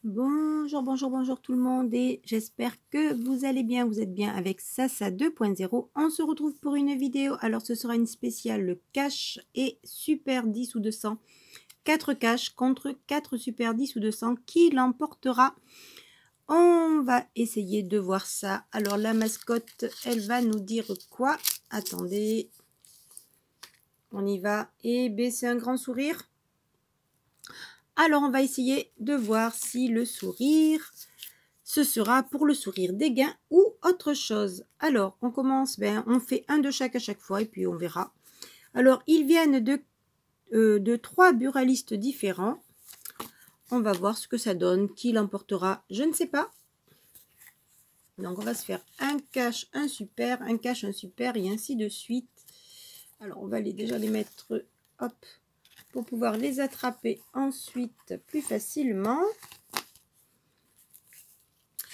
Bonjour, bonjour, bonjour tout le monde et j'espère que vous allez bien, vous êtes bien avec Sasa 2.0. On se retrouve pour une vidéo, alors ce sera une spéciale le cash et super 10 ou 200. 4 cash contre 4 super 10 ou 200, qui l'emportera? On va essayer de voir ça. Alors la mascotte, elle va nous dire quoi? Attendez, on y va. Et B, c'est un grand sourire. Alors on va essayer de voir si le sourire, ce sera pour le sourire des gains ou autre chose. Alors on commence, on fait un de chaque à chaque fois et puis on verra. Alors ils viennent de 3 buralistes différents. On va voir ce que ça donne, qui l'emportera, je ne sais pas. Donc on va se faire un cash, un super, un cash, un super et ainsi de suite. Alors on va déjà les mettre, hop, pour pouvoir les attraper ensuite plus facilement.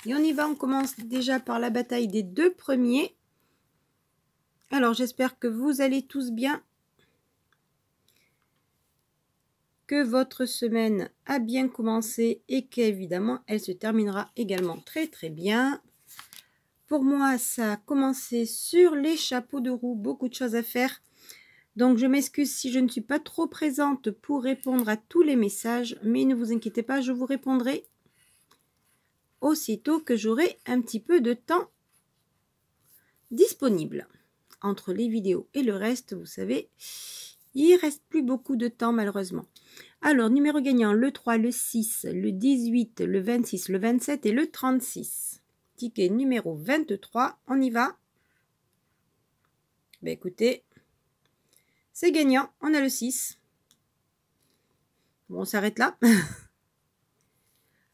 Et on y va, on commence déjà par la bataille des 2 premiers. Alors j'espère que vous allez tous bien, que votre semaine a bien commencé et qu'évidemment elle se terminera également très très bien. Pour moi ça a commencé sur les chapeaux de roue, beaucoup de choses à faire. Donc je m'excuse si je ne suis pas trop présente pour répondre à tous les messages, mais ne vous inquiétez pas, je vous répondrai aussitôt que j'aurai un petit peu de temps disponible. Entre les vidéos et le reste, vous savez, il reste plus beaucoup de temps malheureusement. Alors, numéro gagnant, le 3, le 6, le 18, le 26, le 27 et le 36. Ticket numéro 23, on y va. Ben écoutez, c'est gagnant, on a le 6. Bon, on s'arrête là.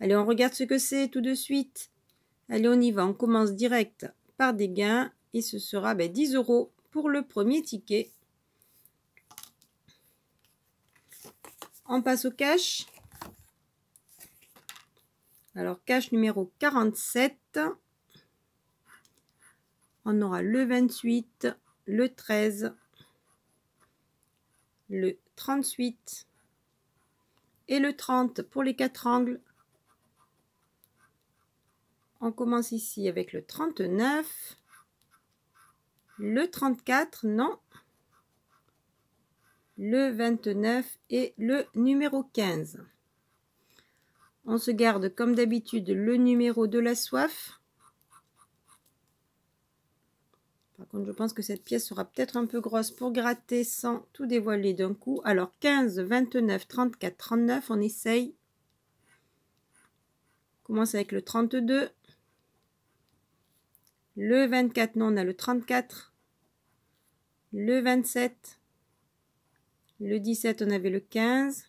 Allez, on regarde ce que c'est tout de suite. Allez, on y va, on commence direct par des gains. Et ce sera 10 € pour le premier ticket. On passe au cash. Alors, cash numéro 47. On aura le 28, le 13, le 38 et le 30 pour les 4 angles. On commence ici avec le 39, le 34, non, le 29 et le numéro 15. On se garde comme d'habitude le numéro de la soif. Par contre, je pense que cette pièce sera peut-être un peu grosse pour gratter sans tout dévoiler d'un coup. Alors 15, 29, 34, 39, on essaye. On commence avec le 32. Le 24, non, on a le 34. Le 27. Le 17, on avait le 15.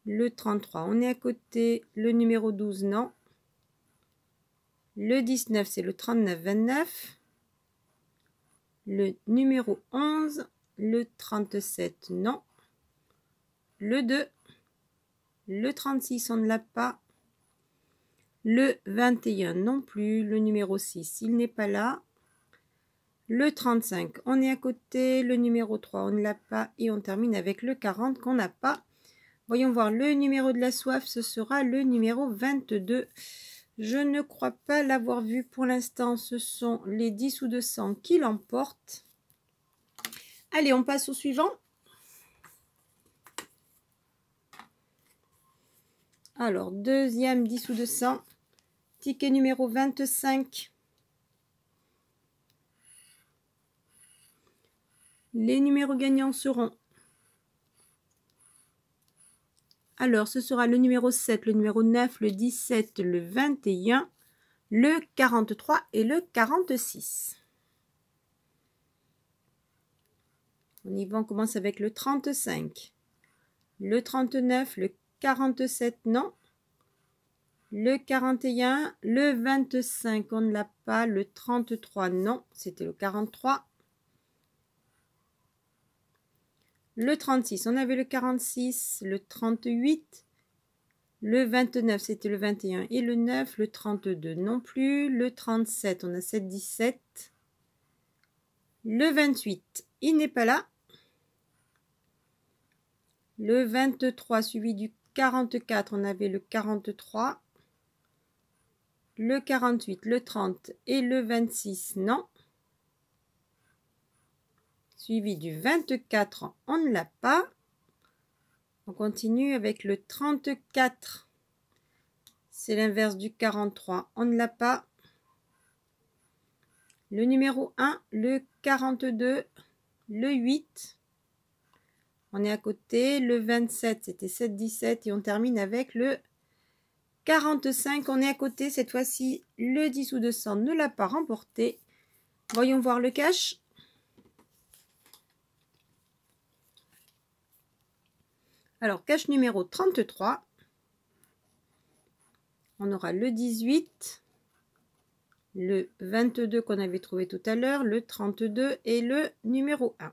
Le 33, on est à côté. Le numéro 12, non. Le 19, c'est le 39, 29. Le numéro 11. Le 37, non. Le 2. Le 36, on ne l'a pas. Le 21 non plus. Le numéro 6, il n'est pas là. Le 35, on est à côté. Le numéro 3, on ne l'a pas. Et on termine avec le 40 qu'on n'a pas. Voyons voir le numéro de la soif. Ce sera le numéro 22. Je ne crois pas l'avoir vu pour l'instant. Ce sont les 10 ou 200 qui l'emportent. Allez, on passe au suivant. Alors, deuxième 10 ou 200. Ticket numéro 25. Les numéros gagnants seront... Alors, ce sera le numéro 7, le numéro 9, le 17, le 21, le 43 et le 46. On y va, on commence avec le 35, le 39, le 47, non. Le 41, le 25, on ne l'a pas. Le 33, non, c'était le 43. Le 36, on avait le 46, le 38, le 29, c'était le 21 et le 9, le 32 non plus, le 37, on a 7, 17, le 28, il n'est pas là, le 23 suivi du 44, on avait le 43, le 48, le 30 et le 26, non. Suivi du 24, on ne l'a pas. On continue avec le 34. C'est l'inverse du 43, on ne l'a pas. Le numéro 1, le 42, le 8. On est à côté. Le 27, c'était 7, 17. Et on termine avec le 45. On est à côté. Cette fois-ci, le 10 ou 200 ne l'a pas remporté. Voyons voir le cash. Alors, cash numéro 33. On aura le 18, le 22 qu'on avait trouvé tout à l'heure, le 32 et le numéro 1.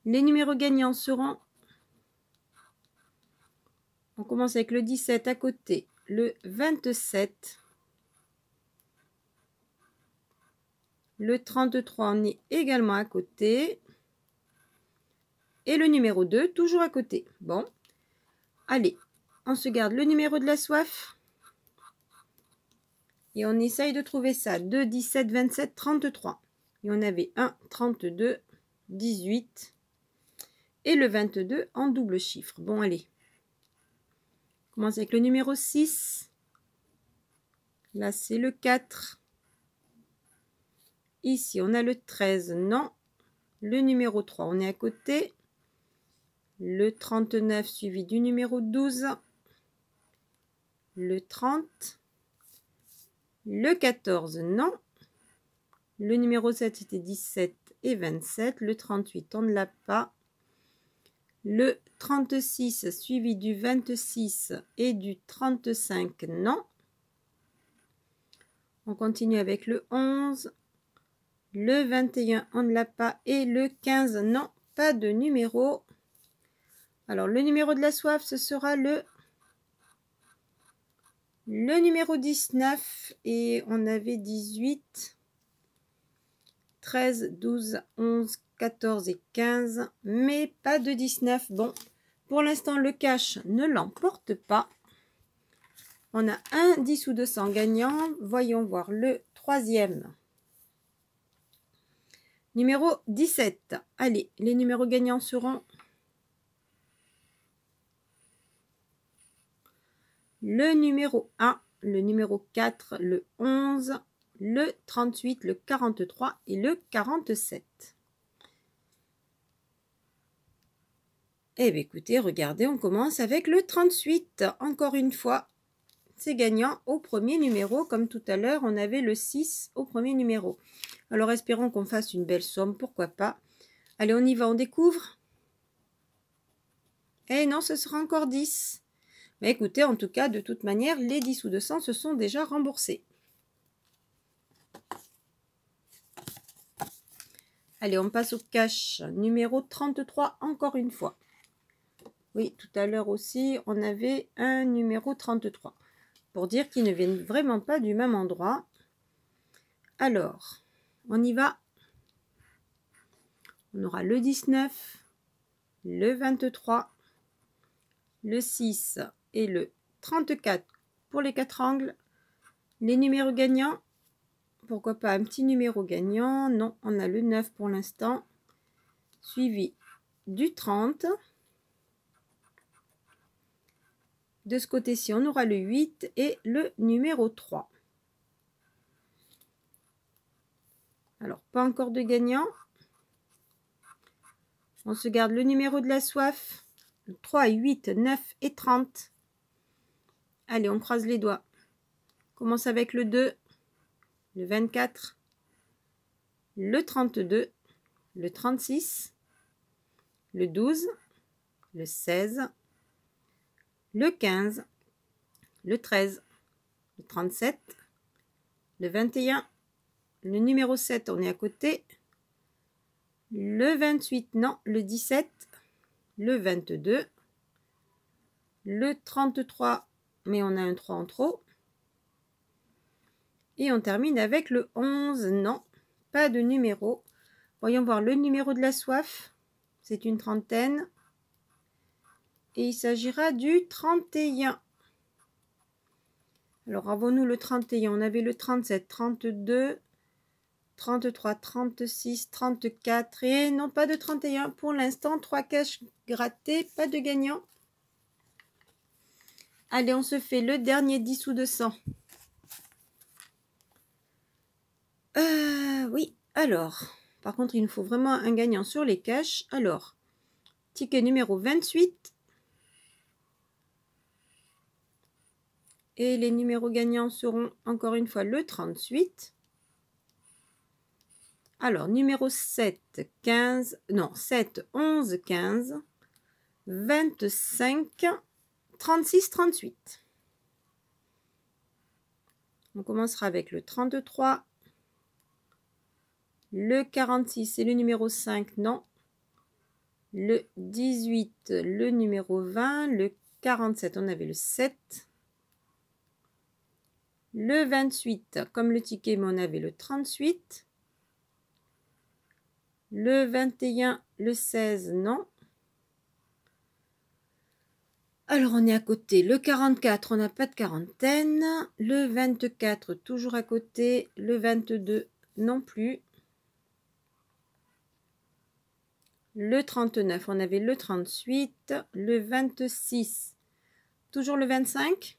Les numéros gagnants seront, on commence avec le 17 à côté, le 27, le 33, on est également à côté, et le numéro 2, toujours à côté. Bon, allez, on se garde le numéro de la soif, et on essaye de trouver ça, 2, 17, 27, 33. Et on avait 1, 32, 18, et le 22 en double chiffre. Bon, allez. On commence avec le numéro 6. Là, c'est le 4. Ici, on a le 13. Non. Le numéro 3, on est à côté. Le 39 suivi du numéro 12. Le 30. Le 14, non. Le numéro 7, c'était 17 et 27. Le 38, on ne l'a pas. Le 36 suivi du 26 et du 35, non. On continue avec le 11, le 21, on ne l'a pas, et le 15, non, pas de numéro. Alors, le numéro de la soif, ce sera le numéro 19, et on avait 18, 13, 12, 11, 14 et 15, mais pas de 19. Bon, pour l'instant, le cash ne l'emporte pas. On a un 10 ou 200 gagnants. Voyons voir le troisième. Numéro 17. Allez, les numéros gagnants seront le numéro 1, le numéro 4, le 11, le 38, le 43 et le 47. Eh bien, écoutez, regardez, on commence avec le 38. Encore une fois, c'est gagnant au premier numéro. Comme tout à l'heure, on avait le 6 au premier numéro. Alors, espérons qu'on fasse une belle somme, pourquoi pas. Allez, on y va, on découvre. Eh non, ce sera encore 10. Mais écoutez, en tout cas, de toute manière, les 10 ou 200 se sont déjà remboursés. Allez, on passe au cash numéro 33, encore une fois. Oui, tout à l'heure aussi, on avait un numéro 33. Pour dire qu'ils ne viennent vraiment pas du même endroit. Alors, on y va. On aura le 19, le 23, le 6 et le 34 pour les 4 angles. Les numéros gagnants, pourquoi pas un petit numéro gagnant? Non, on a le 9 pour l'instant, suivi du 30. De ce côté-ci, on aura le 8 et le numéro 3. Alors, pas encore de gagnant. On se garde le numéro de la soif. 3, 8, 9 et 30. Allez, on croise les doigts. On commence avec le 2, le 24, le 32, le 36, le 12, le 16, le 15, le 13, le 37, le 21, le numéro 7, on est à côté, le 28, non, le 17, le 22, le 33, mais on a un 3 en trop, et on termine avec le 11, non, pas de numéro. Voyons voir le numéro de la soif, c'est une trentaine. Et il s'agira du 31. Alors, avons-nous le 31? On avait le 37, 32, 33, 36, 34 et non, pas de 31 pour l'instant. 3 caches grattées, pas de gagnant. Allez, on se fait le dernier 10 sous de 100. Oui, alors, par contre, il nous faut vraiment un gagnant sur les caches. Alors, ticket numéro 28. Et les numéros gagnants seront encore une fois le 38. Alors, numéro 7, 15, non, 7, 11, 15, 25, 36, 38. On commencera avec le 33. Le 46, c'est le numéro 5, non. Le 18, le numéro 20. Le 47, on avait le 7. Le 28, comme le ticket, mais on avait le 38. Le 21, le 16, non. Alors, on est à côté. Le 44, on n'a pas de quarantaine. Le 24, toujours à côté. Le 22, non plus. Le 39, on avait le 38. Le 26, toujours le 25.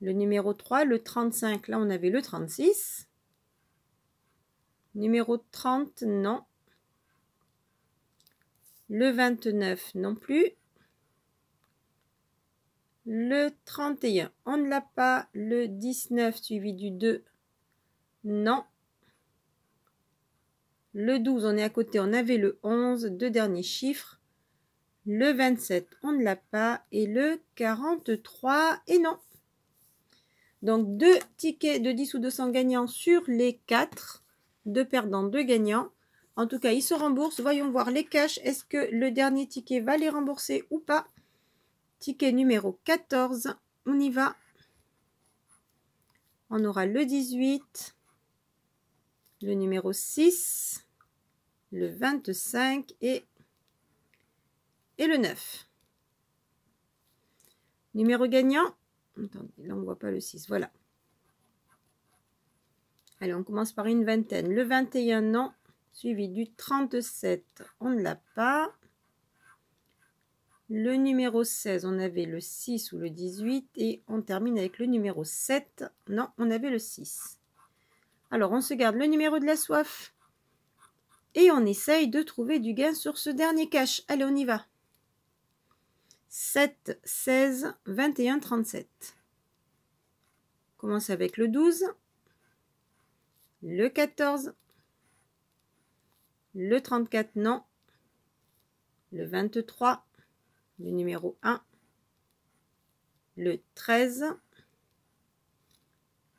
Le numéro 3, le 35, là, on avait le 36. Numéro 30, non. Le 29, non plus. Le 31, on ne l'a pas. Le 19 suivi du 2, non. Le 12, on est à côté, on avait le 11, deux derniers chiffres. Le 27, on ne l'a pas. Et le 43, et non. Donc, 2 tickets de 10 ou 200 gagnants sur les 4. 2 perdants, 2 gagnants. En tout cas, ils se remboursent. Voyons voir les caches. Est-ce que le dernier ticket va les rembourser ou pas? Ticket numéro 14. On y va. On aura le 18. Le numéro 6. Le 25 et le 9. Numéro gagnant. Attendez, là on ne voit pas le 6. Voilà. Allez, on commence par une vingtaine. Le 21, non. Suivi du 37, on ne l'a pas. Le numéro 16, on avait le 6 ou le 18. Et on termine avec le numéro 7. Non, on avait le 6. Alors, on se garde le numéro de la soif. Et on essaye de trouver du gain sur ce dernier cache. Allez, on y va. 7, 16, 21, 37. On commence avec le 12. Le 14. Le 34, non. Le 23. Le numéro 1. Le 13.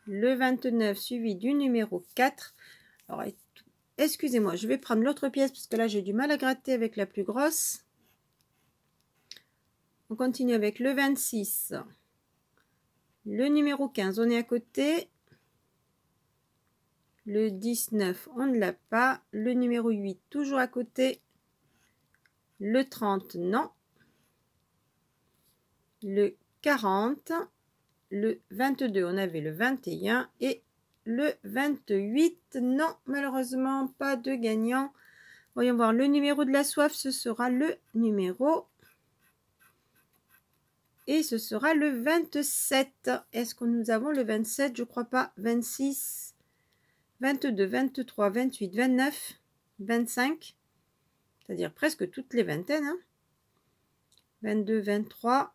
Le 29 suivi du numéro 4. Alors, excusez-moi, je vais prendre l'autre pièce parce que là, j'ai du mal à gratter avec la plus grosse. On continue avec le 26. Le numéro 15, on est à côté. Le 19, on ne l'a pas. Le numéro 8, toujours à côté. Le 30, non. Le 40. Le 22, on avait le 21. Et le 28, non, malheureusement, pas de gagnant. Voyons voir, le numéro de la soif, ce sera le numéro... Et ce sera le 27. Est-ce que nous avons le 27? Je crois pas. 26, 22, 23, 28, 29, 25. C'est-à-dire presque toutes les vingtaines. Hein. 22, 23,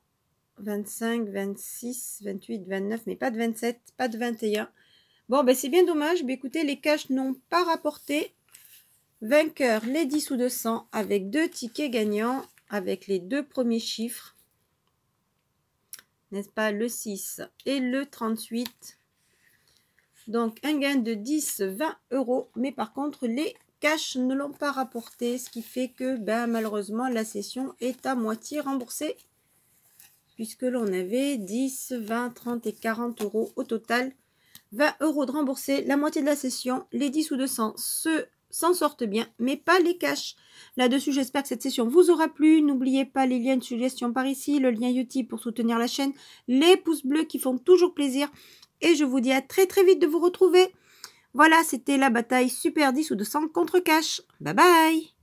25, 26, 28, 29. Mais pas de 27, pas de 21. Bon, ben c'est bien dommage. Mais écoutez, les caches n'ont pas rapporté. Vainqueur, les 10 ou 200 avec 2 tickets gagnants. Avec les 2 premiers chiffres. N'est-ce pas, le 6 et le 38. Donc, un gain de 10, 20 euros. Mais par contre, les caches ne l'ont pas rapporté. Ce qui fait que, ben, malheureusement, la session est à moitié remboursée. Puisque l'on avait 10, 20, 30 et 40 euros au total. 20 euros de remboursé, la moitié de la session. Les 10 ou 200 se s'en sortent bien, mais pas les caches. Là-dessus, j'espère que cette session vous aura plu. N'oubliez pas les liens de suggestion par ici, le lien Utip pour soutenir la chaîne, les pouces bleus qui font toujours plaisir. Et je vous dis à très très vite de vous retrouver. Voilà, c'était la bataille Super 10 ou 200 contre cache. Bye bye!